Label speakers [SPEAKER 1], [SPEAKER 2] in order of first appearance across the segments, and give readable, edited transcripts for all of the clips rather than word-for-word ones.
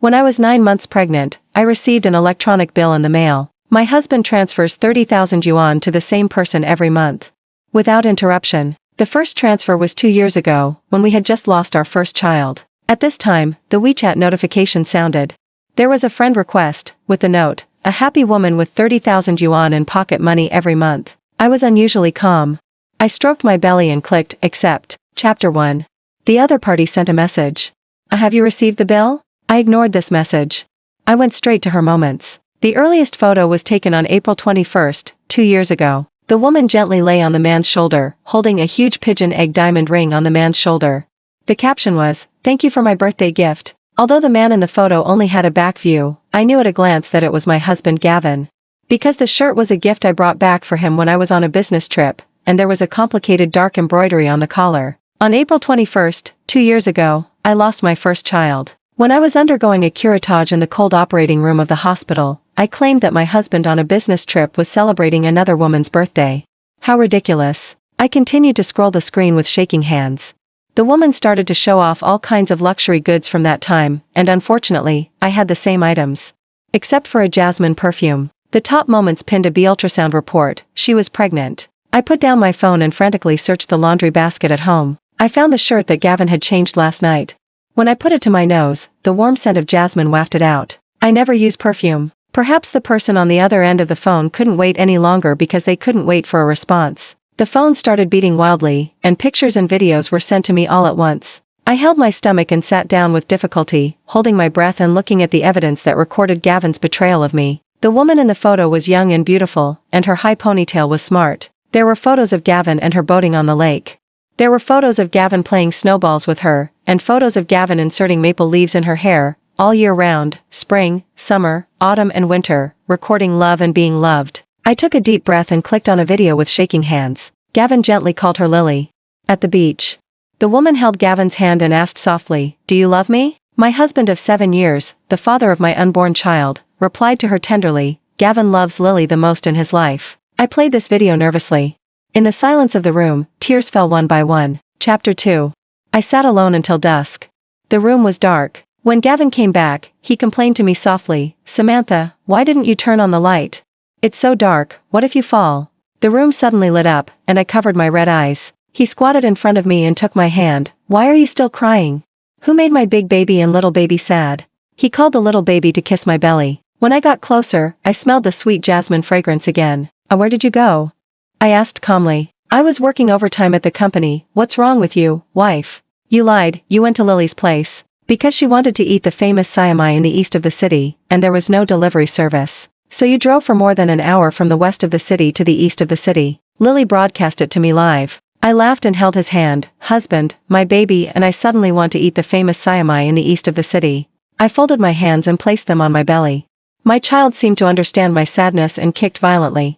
[SPEAKER 1] When I was 9 months pregnant, I received an electronic bill in the mail. My husband transfers 30,000 yuan to the same person every month. Without interruption. The first transfer was 2 years ago, when we had just lost our first child. At this time, the WeChat notification sounded. There was a friend request, with the note, a happy woman with 30,000 yuan in pocket money every month. I was unusually calm. I stroked my belly and clicked, accept. Chapter 1. The other party sent a message. Have you received the bill? I ignored this message. I went straight to her moments. The earliest photo was taken on April 21st, 2 years ago. The woman gently lay on the man's shoulder, holding a huge pigeon egg diamond ring on the man's shoulder. The caption was, "Thank you for my birthday gift." Although the man in the photo only had a back view, I knew at a glance that it was my husband Gavin. Because the shirt was a gift I brought back for him when I was on a business trip, and there was a complicated dark embroidery on the collar. On April 21st, 2 years ago, I lost my first child. When I was undergoing a curettage in the cold operating room of the hospital, I claimed that my husband on a business trip was celebrating another woman's birthday. How ridiculous. I continued to scroll the screen with shaking hands. The woman started to show off all kinds of luxury goods from that time, and unfortunately, I had the same items. Except for a jasmine perfume. The top moments pinned a ultrasound report, she was pregnant. I put down my phone and frantically searched the laundry basket at home. I found the shirt that Gavin had changed last night. When I put it to my nose, the warm scent of jasmine wafted out. I never use perfume. Perhaps the person on the other end of the phone couldn't wait any longer because they couldn't wait for a response. The phone started beating wildly, and pictures and videos were sent to me all at once. I held my stomach and sat down with difficulty, holding my breath and looking at the evidence that recorded Gavin's betrayal of me. The woman in the photo was young and beautiful, and her high ponytail was smart. There were photos of Gavin and her boating on the lake. There were photos of Gavin playing snowballs with her, and photos of Gavin inserting maple leaves in her hair, all year round, spring, summer, autumn and winter, recording love and being loved. I took a deep breath and clicked on a video with shaking hands. Gavin gently called her Lily. At the beach. The woman held Gavin's hand and asked softly, "Do you love me?" My husband of 7 years, the father of my unborn child, replied to her tenderly, "Gavin loves Lily the most in his life." I played this video nervously. In the silence of the room, tears fell one by one. Chapter 2. I sat alone until dusk. The room was dark. When Gavin came back, he complained to me softly, "Samantha, why didn't you turn on the light? It's so dark, what if you fall?" The room suddenly lit up, and I covered my red eyes. He squatted in front of me and took my hand. "Why are you still crying? Who made my big baby and little baby sad?" He called the little baby to kiss my belly. When I got closer, I smelled the sweet jasmine fragrance again. Where did you go?" I asked calmly. "I was working overtime at the company. What's wrong with you, wife?" "You lied, you went to Lily's place. Because she wanted to eat the famous siamai in the east of the city, and there was no delivery service. So you drove for more than an hour from the west of the city to the east of the city. Lily broadcast it to me live." I laughed and held his hand. "Husband, my baby and I suddenly want to eat the famous siamai in the east of the city." I folded my hands and placed them on my belly. My child seemed to understand my sadness and kicked violently.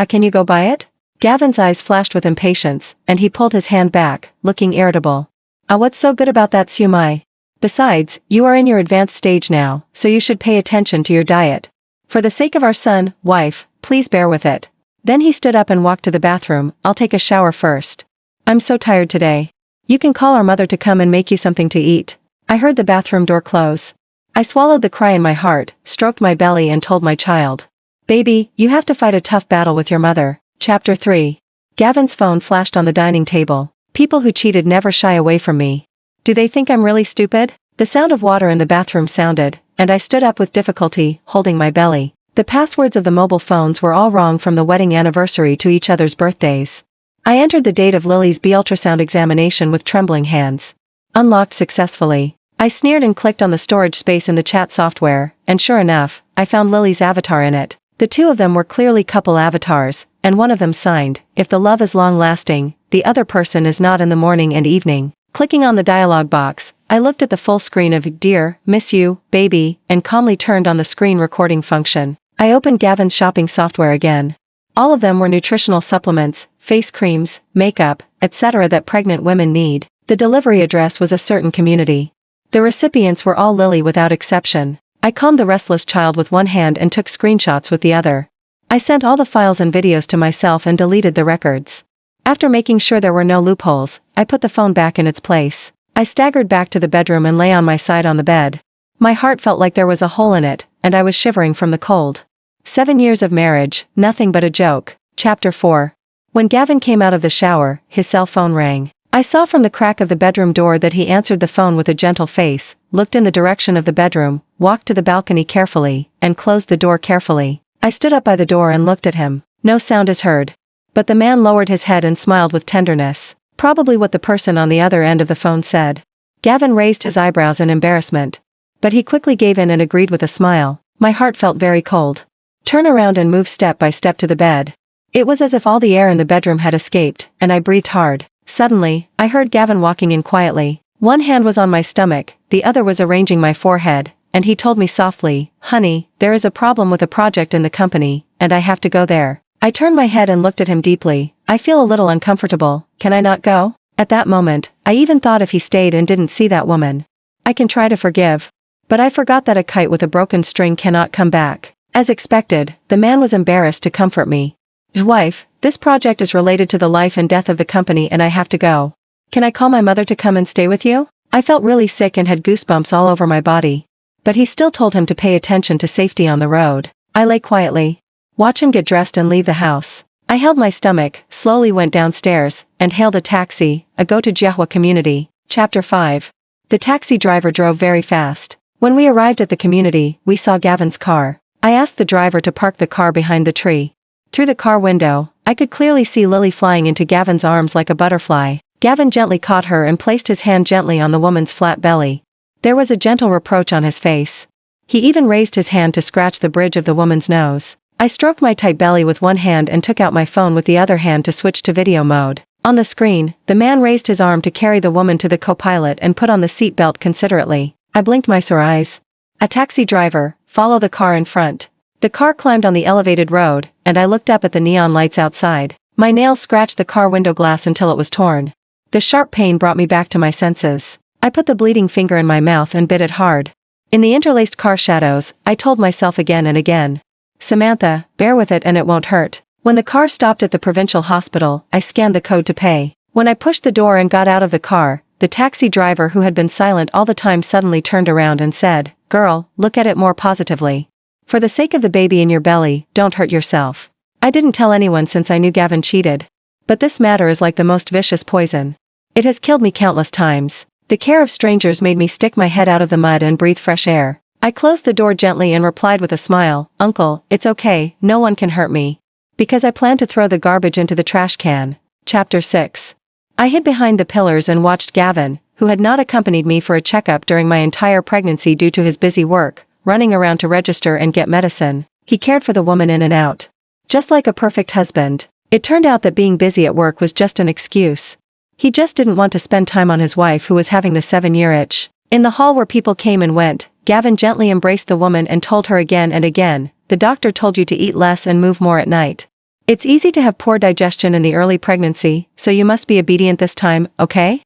[SPEAKER 1] Can you go buy it?" Gavin's eyes flashed with impatience, and he pulled his hand back, looking irritable. What's so good about that siumai? Besides, you are in your advanced stage now, so you should pay attention to your diet. For the sake of our son, wife, please bear with it." Then he stood up and walked to the bathroom. "I'll take a shower first. I'm so tired today. You can call our mother to come and make you something to eat." I heard the bathroom door close. I swallowed the cry in my heart, stroked my belly and told my child, "Baby, you have to fight a tough battle with your mother." Chapter 3. Gavin's phone flashed on the dining table. People who cheated never shy away from me. Do they think I'm really stupid? The sound of water in the bathroom sounded, and I stood up with difficulty, holding my belly. The passwords of the mobile phones were all wrong from the wedding anniversary to each other's birthdays. I entered the date of Lily's ultrasound examination with trembling hands. Unlocked successfully. I sneered and clicked on the storage space in the chat software, and sure enough, I found Lily's avatar in it. The two of them were clearly couple avatars, and one of them signed, "If the love is long-lasting, the other person is not in the morning and evening." Clicking on the dialog box, I looked at the full screen of "Dear, miss you, baby," and calmly turned on the screen recording function. I opened Gavin's shopping software again. All of them were nutritional supplements, face creams, makeup, etc. that pregnant women need. The delivery address was a certain community. The recipients were all Lily without exception. I calmed the restless child with one hand and took screenshots with the other. I sent all the files and videos to myself and deleted the records. After making sure there were no loopholes, I put the phone back in its place. I staggered back to the bedroom and lay on my side on the bed. My heart felt like there was a hole in it, and I was shivering from the cold. 7 years of marriage, nothing but a joke. Chapter 4. When Gavin came out of the shower, his cell phone rang. I saw from the crack of the bedroom door that he answered the phone with a gentle face, looked in the direction of the bedroom, walked to the balcony carefully, and closed the door carefully. I stood up by the door and looked at him. No sound is heard. But the man lowered his head and smiled with tenderness. Probably what the person on the other end of the phone said. Gavin raised his eyebrows in embarrassment. But he quickly gave in and agreed with a smile. My heart felt very cold. Turn around and move step by step to the bed. It was as if all the air in the bedroom had escaped, and I breathed hard. Suddenly, I heard Gavin walking in quietly. One hand was on my stomach, the other was arranging my forehead, and he told me softly, "Honey, there is a problem with a project in the company, and I have to go there." I turned my head and looked at him deeply. "I feel a little uncomfortable, can I not go?" At that moment, I even thought if he stayed and didn't see that woman. I can try to forgive. But I forgot that a kite with a broken string cannot come back. As expected, the man was embarrassed to comfort me. "Wife, this project is related to the life and death of the company and I have to go. Can I call my mother to come and stay with you?" I felt really sick and had goosebumps all over my body. But he still told him to pay attention to safety on the road. I lay quietly. Watch him get dressed and leave the house. I held my stomach, slowly went downstairs, and hailed a taxi, a go to Jehwa community. Chapter 5. The taxi driver drove very fast. When we arrived at the community, we saw Gavin's car. I asked the driver to park the car behind the tree. Through the car window, I could clearly see Lily flying into Gavin's arms like a butterfly. Gavin gently caught her and placed his hand gently on the woman's flat belly. There was a gentle reproach on his face. He even raised his hand to scratch the bridge of the woman's nose. I stroked my tight belly with one hand and took out my phone with the other hand to switch to video mode. On the screen, the man raised his arm to carry the woman to the co-pilot and put on the seat belt considerately. I blinked my sore eyes. "A taxi driver, follow the car in front." The car climbed on the elevated road, and I looked up at the neon lights outside. My nails scratched the car window glass until it was torn. The sharp pain brought me back to my senses. I put the bleeding finger in my mouth and bit it hard. In the interlaced car shadows, I told myself again and again, "Samantha, bear with it and it won't hurt." When the car stopped at the provincial hospital, I scanned the code to pay. When I pushed the door and got out of the car, the taxi driver who had been silent all the time suddenly turned around and said, "Girl, look at it more positively. For the sake of the baby in your belly, don't hurt yourself." I didn't tell anyone since I knew Gavin cheated. But this matter is like the most vicious poison. It has killed me countless times. The care of strangers made me stick my head out of the mud and breathe fresh air. I closed the door gently and replied with a smile, "Uncle, it's okay, no one can hurt me." Because I planned to throw the garbage into the trash can. Chapter 6. I hid behind the pillars and watched Gavin, who had not accompanied me for a checkup during my entire pregnancy due to his busy work, running around to register and get medicine. He cared for the woman in and out. Just like a perfect husband. It turned out that being busy at work was just an excuse. He just didn't want to spend time on his wife who was having the 7-year itch. In the hall where people came and went, Gavin gently embraced the woman and told her again and again, "The doctor told you to eat less and move more at night. It's easy to have poor digestion in the early pregnancy, so you must be obedient this time, okay?"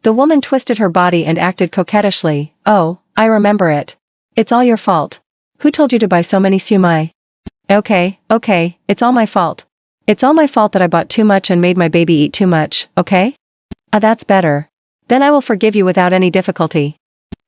[SPEAKER 1] The woman twisted her body and acted coquettishly. "Oh, I remember it. It's all your fault. Who told you to buy so many siumai?" Okay, it's all my fault. It's all my fault that I bought too much and made my baby eat too much, okay? Ah, that's better. Then I will forgive you without any difficulty.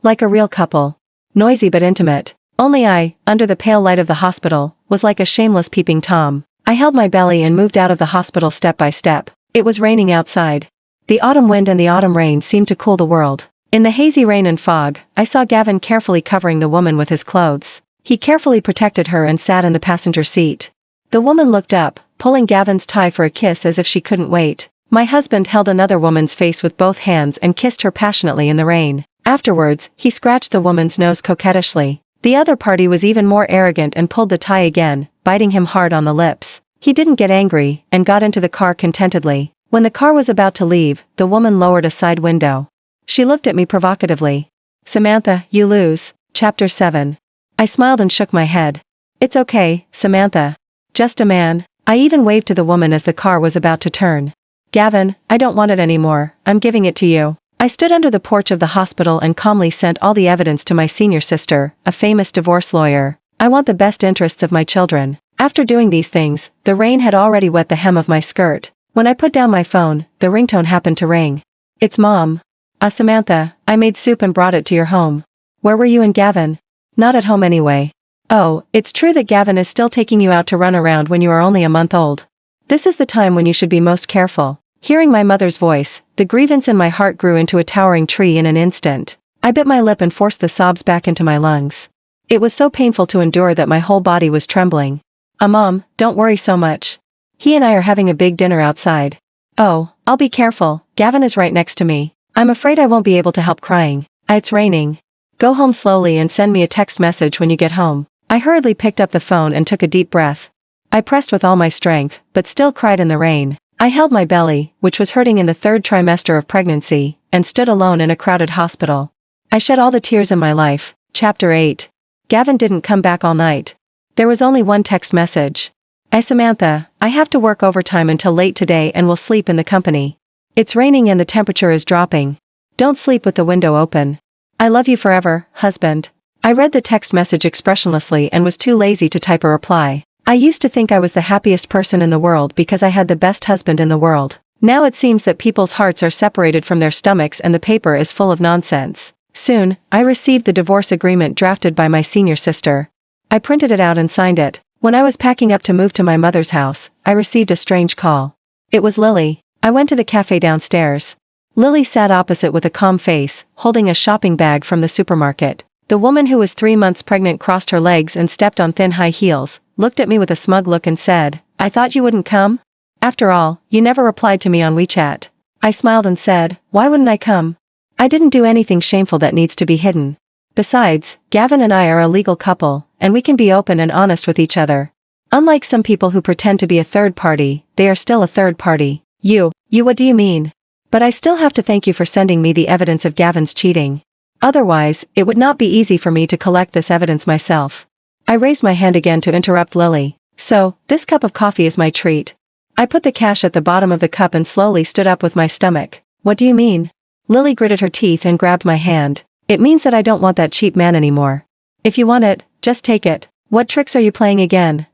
[SPEAKER 1] Like a real couple. Noisy but intimate. Only I, under the pale light of the hospital, was like a shameless peeping Tom. I held my belly and moved out of the hospital step by step. It was raining outside. The autumn wind and the autumn rain seemed to cool the world. In the hazy rain and fog, I saw Gavin carefully covering the woman with his clothes. He carefully protected her and sat in the passenger seat. The woman looked up, pulling Gavin's tie for a kiss as if she couldn't wait. My husband held another woman's face with both hands and kissed her passionately in the rain. Afterwards, he scratched the woman's nose coquettishly. The other party was even more arrogant and pulled the tie again, biting him hard on the lips. He didn't get angry, and got into the car contentedly. When the car was about to leave, the woman lowered a side window. She looked at me provocatively. "Samantha, you lose." Chapter 7. I smiled and shook my head. "It's okay, Samantha. Just a man." I even waved to the woman as the car was about to turn. "Gavin, I don't want it anymore, I'm giving it to you." I stood under the porch of the hospital and calmly sent all the evidence to my senior sister, a famous divorce lawyer. I want the best interests of my children. After doing these things, the rain had already wet the hem of my skirt. When I put down my phone, the ringtone happened to ring. "It's Mom. Samantha, I made soup and brought it to your home." Where were you and Gavin? Not at home anyway. Oh, it's true that Gavin is still taking you out to run around when you are only a month old. This is the time when you should be most careful. Hearing my mother's voice, the grievance in my heart grew into a towering tree in an instant. I bit my lip and forced the sobs back into my lungs. It was so painful to endure that my whole body was trembling. Mom, don't worry so much. He and I are having a big dinner outside. Oh, I'll be careful, Gavin is right next to me. I'm afraid I won't be able to help crying. It's raining. Go home slowly and send me a text message when you get home. I hurriedly picked up the phone and took a deep breath. I pressed with all my strength, but still cried in the rain. I held my belly, which was hurting in the 3rd trimester of pregnancy, and stood alone in a crowded hospital. I shed all the tears in my life. Chapter 8. Gavin didn't come back all night. There was only one text message. Samantha, I have to work overtime until late today and will sleep in the company. It's raining and the temperature is dropping. Don't sleep with the window open. I love you forever, husband. I read the text message expressionlessly and was too lazy to type a reply. I used to think I was the happiest person in the world because I had the best husband in the world. Now it seems that people's hearts are separated from their stomachs and the paper is full of nonsense. Soon, I received the divorce agreement drafted by my senior sister. I printed it out and signed it. When I was packing up to move to my mother's house, I received a strange call. It was Lily. I went to the cafe downstairs. Lily sat opposite with a calm face, holding a shopping bag from the supermarket. The woman who was 3 months pregnant crossed her legs and stepped on thin high heels, looked at me with a smug look and said, I thought you wouldn't come? After all, you never replied to me on WeChat. I smiled and said, why wouldn't I come? I didn't do anything shameful that needs to be hidden. Besides, Gavin and I are a legal couple, and we can be open and honest with each other. Unlike some people who pretend to be a third party, they are still a third party. You, what do you mean? But I still have to thank you for sending me the evidence of Gavin's cheating. Otherwise, it would not be easy for me to collect this evidence myself. I raised my hand again to interrupt Lily. So, this cup of coffee is my treat. I put the cash at the bottom of the cup and slowly stood up with my stomach. What do you mean? Lily gritted her teeth and grabbed my hand. It means that I don't want that cheap man anymore. If you want it, just take it. What tricks are you playing again?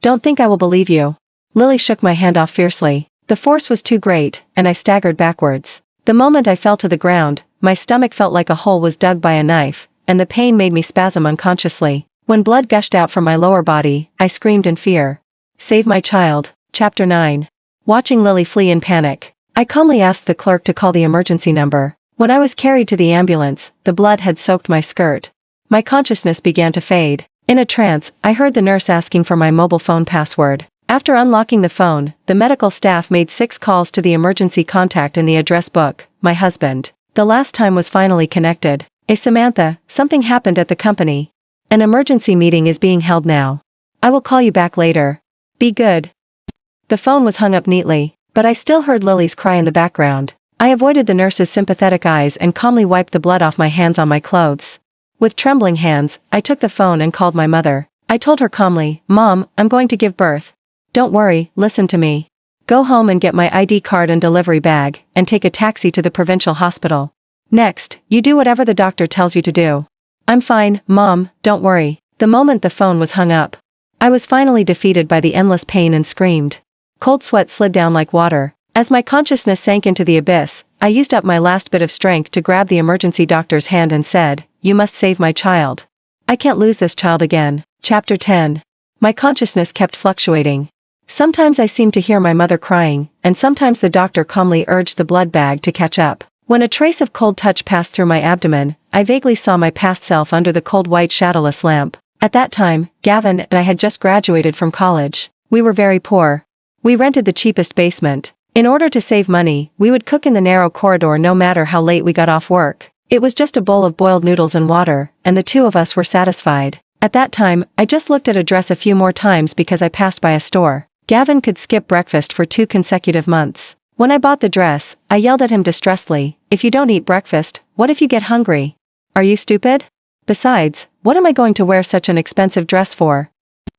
[SPEAKER 1] Don't think I will believe you. Lily shook my hand off fiercely. The force was too great, and I staggered backwards. The moment I fell to the ground, my stomach felt like a hole was dug by a knife, and the pain made me spasm unconsciously. When blood gushed out from my lower body, I screamed in fear. Save my child. Chapter 9. Watching Lily flee in panic, I calmly asked the clerk to call the emergency number. When I was carried to the ambulance, the blood had soaked my skirt. My consciousness began to fade. In a trance, I heard the nurse asking for my mobile phone password. After unlocking the phone, the medical staff made 6 calls to the emergency contact in the address book, my husband. The last time was finally connected. Samantha, something happened at the company. An emergency meeting is being held now. I will call you back later. Be good. The phone was hung up neatly, but I still heard Lily's cry in the background. I avoided the nurse's sympathetic eyes and calmly wiped the blood off my hands on my clothes. With trembling hands, I took the phone and called my mother. I told her calmly, Mom, I'm going to give birth. Don't worry, listen to me. Go home and get my ID card and delivery bag, and take a taxi to the provincial hospital. Next, you do whatever the doctor tells you to do. I'm fine, Mom, don't worry. The moment the phone was hung up, I was finally defeated by the endless pain and screamed. Cold sweat slid down like water. As my consciousness sank into the abyss, I used up my last bit of strength to grab the emergency doctor's hand and said, You must save my child. I can't lose this child again. Chapter 10. My consciousness kept fluctuating. Sometimes I seemed to hear my mother crying, and sometimes the doctor calmly urged the blood bag to catch up. When a trace of cold touch passed through my abdomen, I vaguely saw my past self under the cold white shadowless lamp. At that time, Gavin and I had just graduated from college. We were very poor. We rented the cheapest basement. In order to save money, we would cook in the narrow corridor no matter how late we got off work. It was just a bowl of boiled noodles and water, and the two of us were satisfied. At that time, I just looked at a dress a few more times because I passed by a store. Gavin could skip breakfast for 2 consecutive months. When I bought the dress, I yelled at him distressedly, If you don't eat breakfast, what if you get hungry? Are you stupid? Besides, what am I going to wear such an expensive dress for?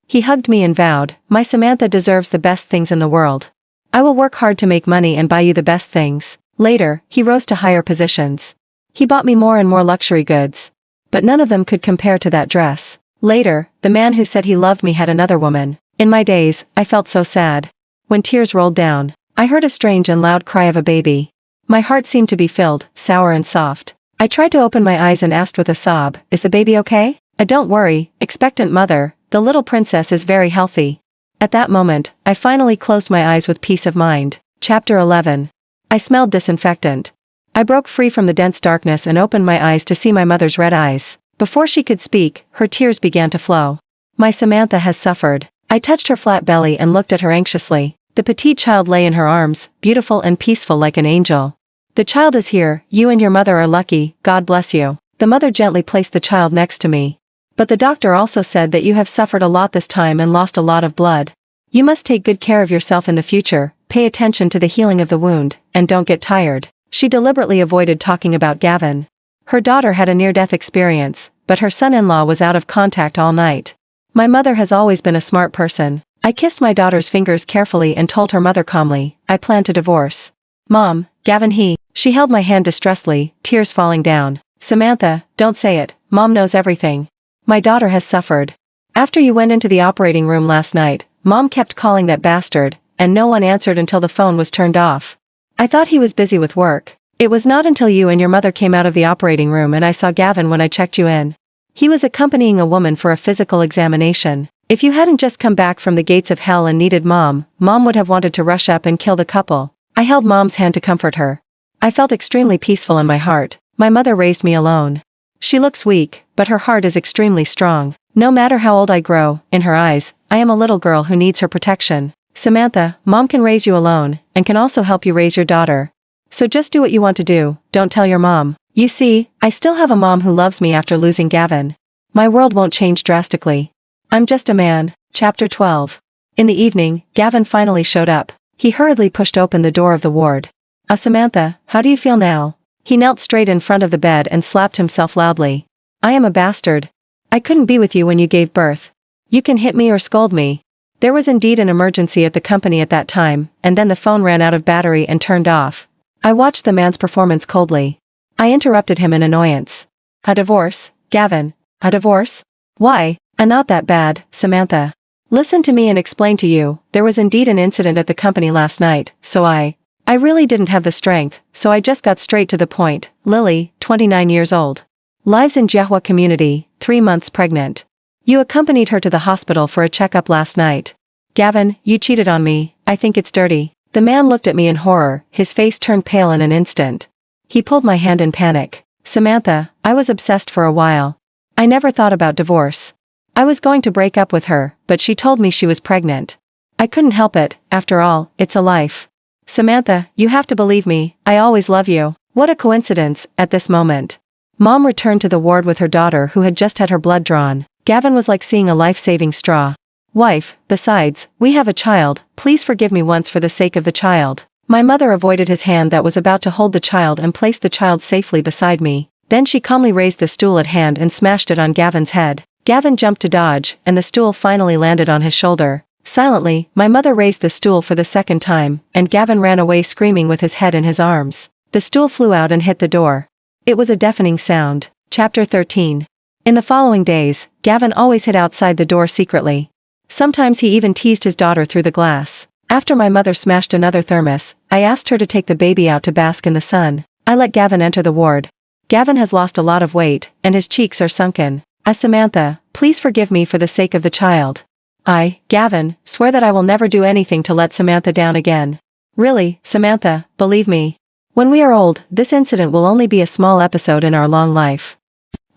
[SPEAKER 1] He hugged me and vowed, My Samantha deserves the best things in the world. I will work hard to make money and buy you the best things. Later, he rose to higher positions. He bought me more and more luxury goods. But none of them could compare to that dress. Later, the man who said he loved me had another woman. In my days, I felt so sad. When tears rolled down, I heard a strange and loud cry of a baby. My heart seemed to be filled, sour and soft. I tried to open my eyes and asked with a sob, "Is the baby okay?" Don't worry, expectant mother, the little princess is very healthy." At that moment, I finally closed my eyes with peace of mind. Chapter 11. I smelled disinfectant. I broke free from the dense darkness and opened my eyes to see my mother's red eyes. Before she could speak, her tears began to flow. "My Samantha has suffered." I touched her flat belly and looked at her anxiously. The petite child lay in her arms, beautiful and peaceful like an angel. "The child is here, you and your mother are lucky, God bless you." The mother gently placed the child next to me. "But the doctor also said that you have suffered a lot this time and lost a lot of blood. You must take good care of yourself in the future, pay attention to the healing of the wound, and don't get tired." She deliberately avoided talking about Gavin. Her daughter had a near-death experience, but her son-in-law was out of contact all night. My mother has always been a smart person. I kissed my daughter's fingers carefully and told her mother calmly, "I plan to divorce." "Mom, Gavin She held my hand distressfully, tears falling down. "Samantha, don't say it, Mom knows everything. My daughter has suffered. After you went into the operating room last night, Mom kept calling that bastard, and no one answered until the phone was turned off. I thought he was busy with work. It was not until you and your mother came out of the operating room and I saw Gavin when I checked you in. He was accompanying a woman for a physical examination. If you hadn't just come back from the gates of hell and needed Mom would have wanted to rush up and kill the couple." I held Mom's hand to comfort her. I felt extremely peaceful in my heart. My mother raised me alone. She looks weak, but her heart is extremely strong. No matter how old I grow, in her eyes, I am a little girl who needs her protection. "Samantha, Mom can raise you alone, and can also help you raise your daughter. So just do what you want to do, don't tell your mom. You see, I still have a mom who loves me after losing Gavin. My world won't change drastically. I'm just a man." Chapter 12. In the evening, Gavin finally showed up. He hurriedly pushed open the door of the ward. Samantha, how do you feel now?" He knelt straight in front of the bed and slapped himself loudly. "I am a bastard. I couldn't be with you when you gave birth. You can hit me or scold me." There was indeed an emergency at the company at that time, and then the phone ran out of battery and turned off. I watched the man's performance coldly. I interrupted him in annoyance. "A divorce, Gavin? A divorce? Why? Not that bad, Samantha. Listen to me and explain to you, there was indeed an incident at the company last night, so I really didn't have the strength, so I just got straight to the point. Lily, 29 years old. Lives in Jiahua community, 3 months pregnant. You accompanied her to the hospital for a checkup last night. Gavin, you cheated on me, I think it's dirty." The man looked at me in horror, his face turned pale in an instant. He pulled my hand in panic. "Samantha, I was obsessed for a while. I never thought about divorce. I was going to break up with her, but she told me she was pregnant. I couldn't help it, after all, it's a life. Samantha, you have to believe me, I always love you." What a coincidence, at this moment. Mom returned to the ward with her daughter who had just had her blood drawn. Gavin was like seeing a life-saving straw. "Wife, besides, we have a child, please forgive me once for the sake of the child." My mother avoided his hand that was about to hold the child and placed the child safely beside me. Then she calmly raised the stool at hand and smashed it on Gavin's head. Gavin jumped to dodge, and the stool finally landed on his shoulder. Silently, my mother raised the stool for the second time, and Gavin ran away screaming with his head in his arms. The stool flew out and hit the door. It was a deafening sound. Chapter 13. In the following days, Gavin always hid outside the door secretly. Sometimes he even teased his daughter through the glass. After my mother smashed another thermos, I asked her to take the baby out to bask in the sun. I let Gavin enter the ward. Gavin has lost a lot of weight, and his cheeks are sunken. Samantha, please forgive me for the sake of the child. I, Gavin, swear that I will never do anything to let Samantha down again. Really, Samantha, believe me. When we are old, this incident will only be a small episode in our long life.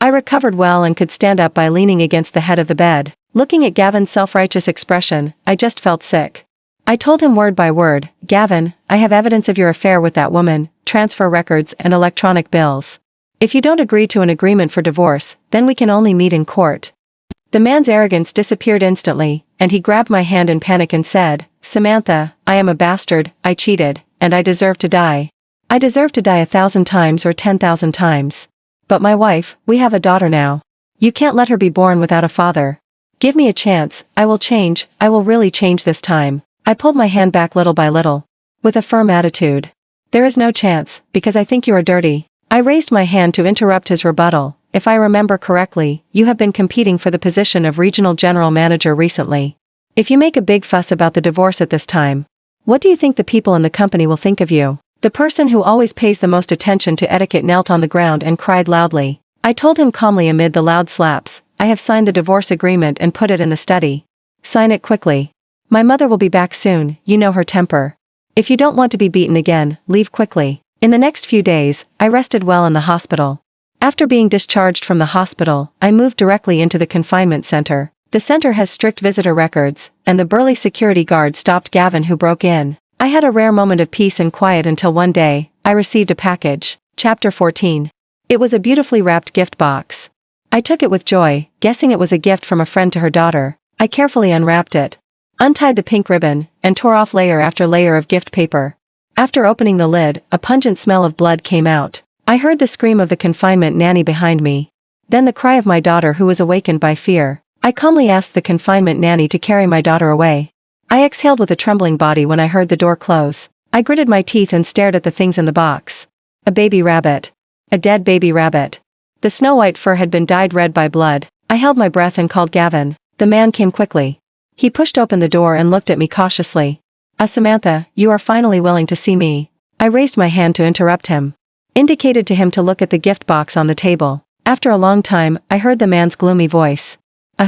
[SPEAKER 1] I recovered well and could stand up by leaning against the head of the bed. Looking at Gavin's self-righteous expression, I just felt sick. I told him word by word, "Gavin, I have evidence of your affair with that woman, transfer records and electronic bills. If you don't agree to an agreement for divorce, then we can only meet in court." The man's arrogance disappeared instantly, and he grabbed my hand in panic and said, "Samantha, I am a bastard, I cheated, and I deserve to die. I deserve to die 1,000 times or 10,000 times. But my wife, we have a daughter now. You can't let her be born without a father. Give me a chance, I will change, I will really change this time." I pulled my hand back little by little. With a firm attitude. "There is no chance, because I think you are dirty." I raised my hand to interrupt his rebuttal. "If I remember correctly, you have been competing for the position of regional general manager recently. If you make a big fuss about the divorce at this time, what do you think the people in the company will think of you?" The person who always pays the most attention to etiquette knelt on the ground and cried loudly. I told him calmly amid the loud slaps, I have signed the divorce agreement and put it in the study. Sign it quickly. My mother will be back soon, you know her temper. If you don't want to be beaten again, leave quickly. In the next few days, I rested well in the hospital. After being discharged from the hospital, I moved directly into the confinement center. The center has strict visitor records, and the burly security guard stopped Gavin who broke in. I had a rare moment of peace and quiet until one day, I received a package. Chapter 14. It was a beautifully wrapped gift box. I took it with joy, guessing it was a gift from a friend to her daughter. I carefully unwrapped it, untied the pink ribbon, and tore off layer after layer of gift paper. After opening the lid, a pungent smell of blood came out. I heard the scream of the confinement nanny behind me. Then the cry of my daughter who was awakened by fear. I calmly asked the confinement nanny to carry my daughter away. I exhaled with a trembling body when I heard the door close. I gritted my teeth and stared at the things in the box. A baby rabbit. A dead baby rabbit. The snow-white fur had been dyed red by blood. I held my breath and called Gavin. The man came quickly. He pushed open the door and looked at me cautiously. Samantha, you are finally willing to see me. I raised my hand to interrupt him. Indicated to him to look at the gift box on the table. After a long time, I heard the man's gloomy voice.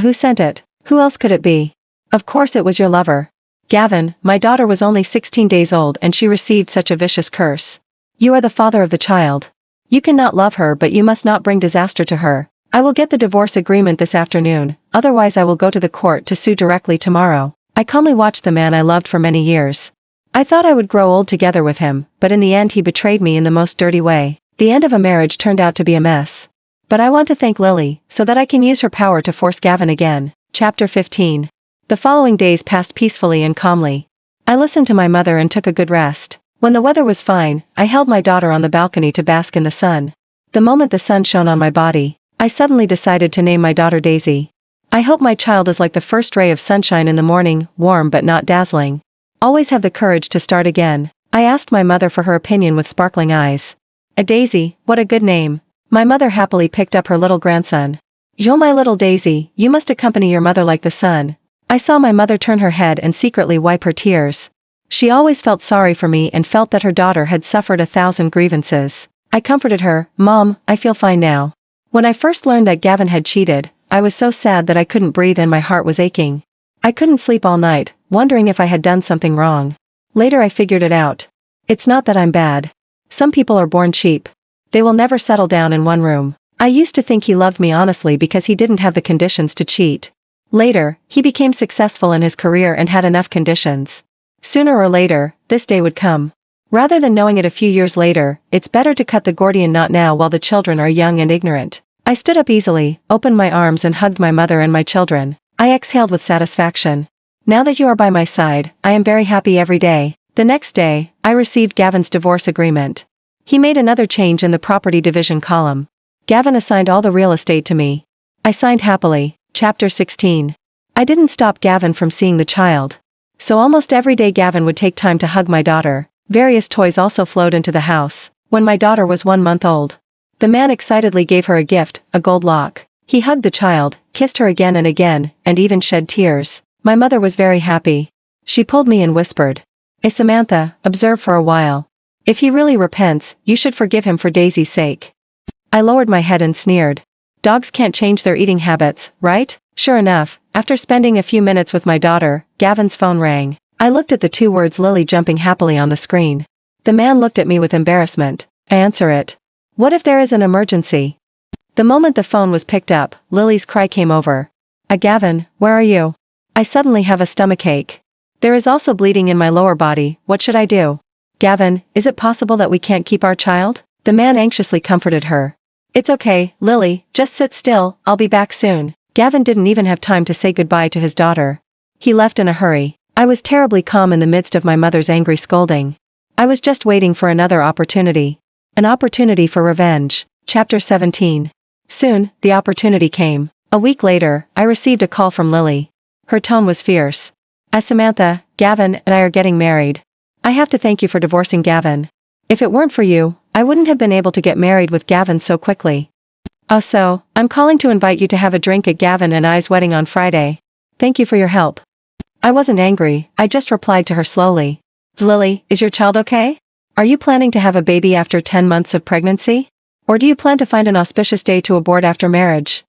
[SPEAKER 1] Who sent it? Who else could it be? Of course it was your lover. Gavin, my daughter was only 16 days old and she received such a vicious curse. You are the father of the child. You cannot love her but you must not bring disaster to her. I will get the divorce agreement this afternoon, otherwise I will go to the court to sue directly tomorrow. I calmly watched the man I loved for many years. I thought I would grow old together with him, but in the end he betrayed me in the most dirty way. The end of a marriage turned out to be a mess. But I want to thank Lily, so that I can use her power to force Gavin again. Chapter 15. The following days passed peacefully and calmly. I listened to my mother and took a good rest. When the weather was fine, I held my daughter on the balcony to bask in the sun. The moment the sun shone on my body, I suddenly decided to name my daughter Daisy. I hope my child is like the first ray of sunshine in the morning, warm but not dazzling. Always have the courage to start again. I asked my mother for her opinion with sparkling eyes. A Daisy, what a good name. My mother happily picked up her little grandson. Jo, my little Daisy, you must accompany your mother like the sun. I saw my mother turn her head and secretly wipe her tears. She always felt sorry for me and felt that her daughter had suffered 1,000 grievances. I comforted her, Mom, I feel fine now. When I first learned that Gavin had cheated, I was so sad that I couldn't breathe and my heart was aching. I couldn't sleep all night, wondering if I had done something wrong. Later I figured it out. It's not that I'm bad. Some people are born cheap. They will never settle down in one room. I used to think he loved me honestly because he didn't have the conditions to cheat. Later, he became successful in his career and had enough conditions. Sooner or later, this day would come. Rather than knowing it a few years later, it's better to cut the Gordian knot now while the children are young and ignorant. I stood up easily, opened my arms and hugged my mother and my children. I exhaled with satisfaction. Now that you are by my side, I am very happy every day. The next day, I received Gavin's divorce agreement. He made another change in the property division column. Gavin assigned all the real estate to me. I signed happily. Chapter 16. I didn't stop Gavin from seeing the child. So almost every day Gavin would take time to hug my daughter. Various toys also flowed into the house. When my daughter was 1 month old, the man excitedly gave her a gift, a gold lock. He hugged the child, kissed her again and again, and even shed tears. My mother was very happy. She pulled me and whispered, Samantha, observe for a while. If he really repents, you should forgive him for Daisy's sake. I lowered my head and sneered. Dogs can't change their eating habits, right? Sure enough, after spending a few minutes with my daughter, Gavin's phone rang. I looked at the 2 words Lily jumping happily on the screen. The man looked at me with embarrassment. I answer it. What if there is an emergency? The moment the phone was picked up, Lily's cry came over. Gavin, where are you? I suddenly have a stomachache. There is also bleeding in my lower body, what should I do? Gavin, is it possible that we can't keep our child? The man anxiously comforted her. It's okay, Lily, just sit still, I'll be back soon. Gavin didn't even have time to say goodbye to his daughter. He left in a hurry. I was terribly calm in the midst of my mother's angry scolding. I was just waiting for another opportunity. An opportunity for revenge. Chapter 17. Soon, the opportunity came. A week later, I received a call from Lily. Her tone was fierce. Samantha, Gavin and I are getting married. I have to thank you for divorcing Gavin. If it weren't for you, I wouldn't have been able to get married with Gavin so quickly. So, I'm calling to invite you to have a drink at Gavin and I's wedding on Friday. Thank you for your help. I wasn't angry, I just replied to her slowly. Lily, is your child okay? Are you planning to have a baby after 10 months of pregnancy? Or do you plan to find an auspicious day to abort after marriage?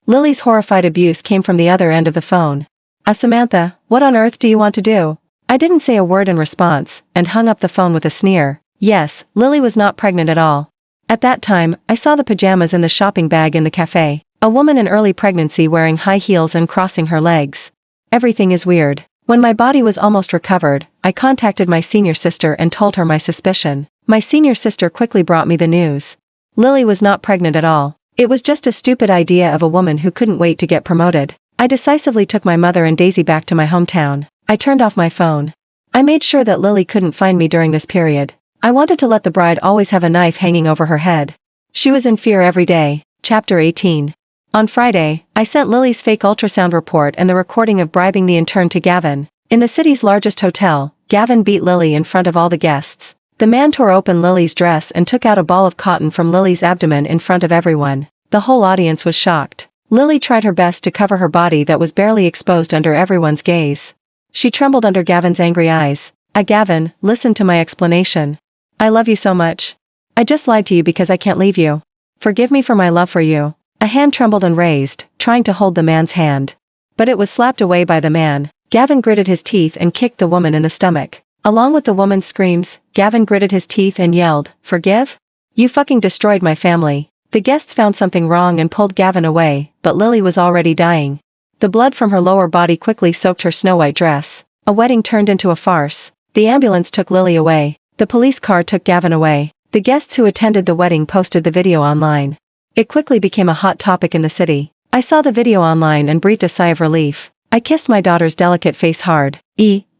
[SPEAKER 1] Lily's horrified abuse came from the other end of the phone. Samantha, what on earth do you want to do? I didn't say a word in response, and hung up the phone with a sneer. Yes, Lily was not pregnant at all. At that time, I saw the pajamas in the shopping bag in the cafe. A woman in early pregnancy wearing high heels and crossing her legs. Everything is weird. When my body was almost recovered, I contacted my senior sister and told her my suspicion. My senior sister quickly brought me the news. Lily was not pregnant at all. It was just a stupid idea of a woman who couldn't wait to get promoted. I decisively took my mother and Daisy back to my hometown. I turned off my phone. I made sure that Lily couldn't find me during this period. I wanted to let the bride always have a knife hanging over her head. She was in fear every day. Chapter 18. On Friday, I sent Lily's fake ultrasound report and the recording of bribing the intern to Gavin. In the city's largest hotel, Gavin beat Lily in front of all the guests. The man tore open Lily's dress and took out a ball of cotton from Lily's abdomen in front of everyone. The whole audience was shocked. Lily tried her best to cover her body that was barely exposed under everyone's gaze. She trembled under Gavin's angry eyes. Gavin, listen to my explanation. I love you so much. I just lied to you because I can't leave you. Forgive me for my love for you. A hand trembled and raised, trying to hold the man's hand. But it was slapped away by the man. Gavin gritted his teeth and kicked the woman in the stomach. Along with the woman's screams, Gavin gritted his teeth and yelled, "Forgive? You fucking destroyed my family." The guests found something wrong and pulled Gavin away, but Lily was already dying. The blood from her lower body quickly soaked her snow-white dress. A wedding turned into a farce. The ambulance took Lily away. The police car took Gavin away. The guests who attended the wedding posted the video online. It quickly became a hot topic in the city. I saw the video online and breathed a sigh of relief. I kissed my daughter's delicate face hard.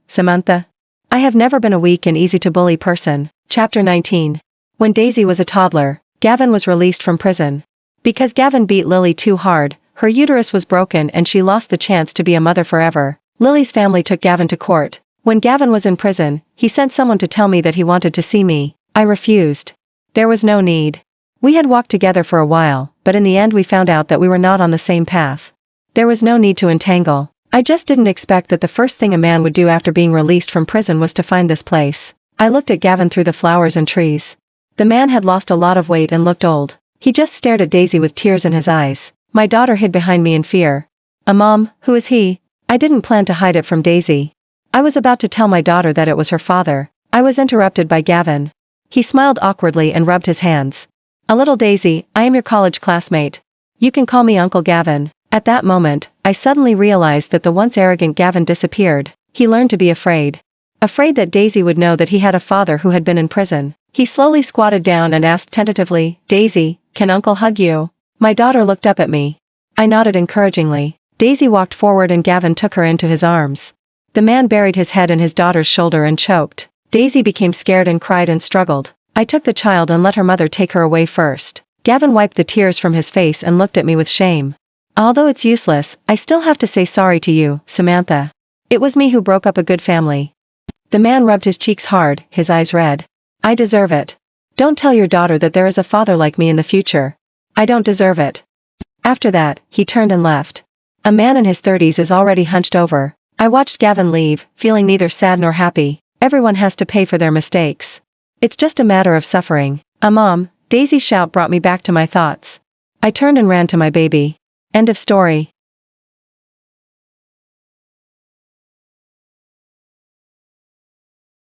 [SPEAKER 1] Samantha. I have never been a weak and easy to bully person. Chapter 19. When Daisy was a toddler, Gavin was released from prison. Because Gavin beat Lily too hard, her uterus was broken and she lost the chance to be a mother forever. Lily's family took Gavin to court. When Gavin was in prison, he sent someone to tell me that he wanted to see me. I refused. There was no need. We had walked together for a while, but in the end we found out that we were not on the same path. There was no need to entangle. I just didn't expect that the first thing a man would do after being released from prison was to find this place. I looked at Gavin through the flowers and trees. The man had lost a lot of weight and looked old. He just stared at Daisy with tears in his eyes. My daughter hid behind me in fear. Mom, who is he? I didn't plan to hide it from Daisy. I was about to tell my daughter that it was her father. I was interrupted by Gavin. He smiled awkwardly and rubbed his hands. A little Daisy, I am your college classmate. You can call me Uncle Gavin. At that moment, I suddenly realized that the once arrogant Gavin disappeared. He learned to be afraid. Afraid that Daisy would know that he had a father who had been in prison. He slowly squatted down and asked tentatively, Daisy, can Uncle hug you? My daughter looked up at me. I nodded encouragingly. Daisy walked forward and Gavin took her into his arms. The man buried his head in his daughter's shoulder and choked. Daisy became scared and cried and struggled. I took the child and let her mother take her away first. Gavin wiped the tears from his face and looked at me with shame. Although it's useless, I still have to say sorry to you, Samantha. It was me who broke up a good family. The man rubbed his cheeks hard, his eyes red. I deserve it. Don't tell your daughter that there is a father like me in the future. I don't deserve it. After that, he turned and left. A man in his 30s is already hunched over. I watched Gavin leave, feeling neither sad nor happy. Everyone has to pay for their mistakes. It's just a matter of suffering. Mom, Daisy's shout brought me back to my thoughts. I turned and ran to my baby. End of story.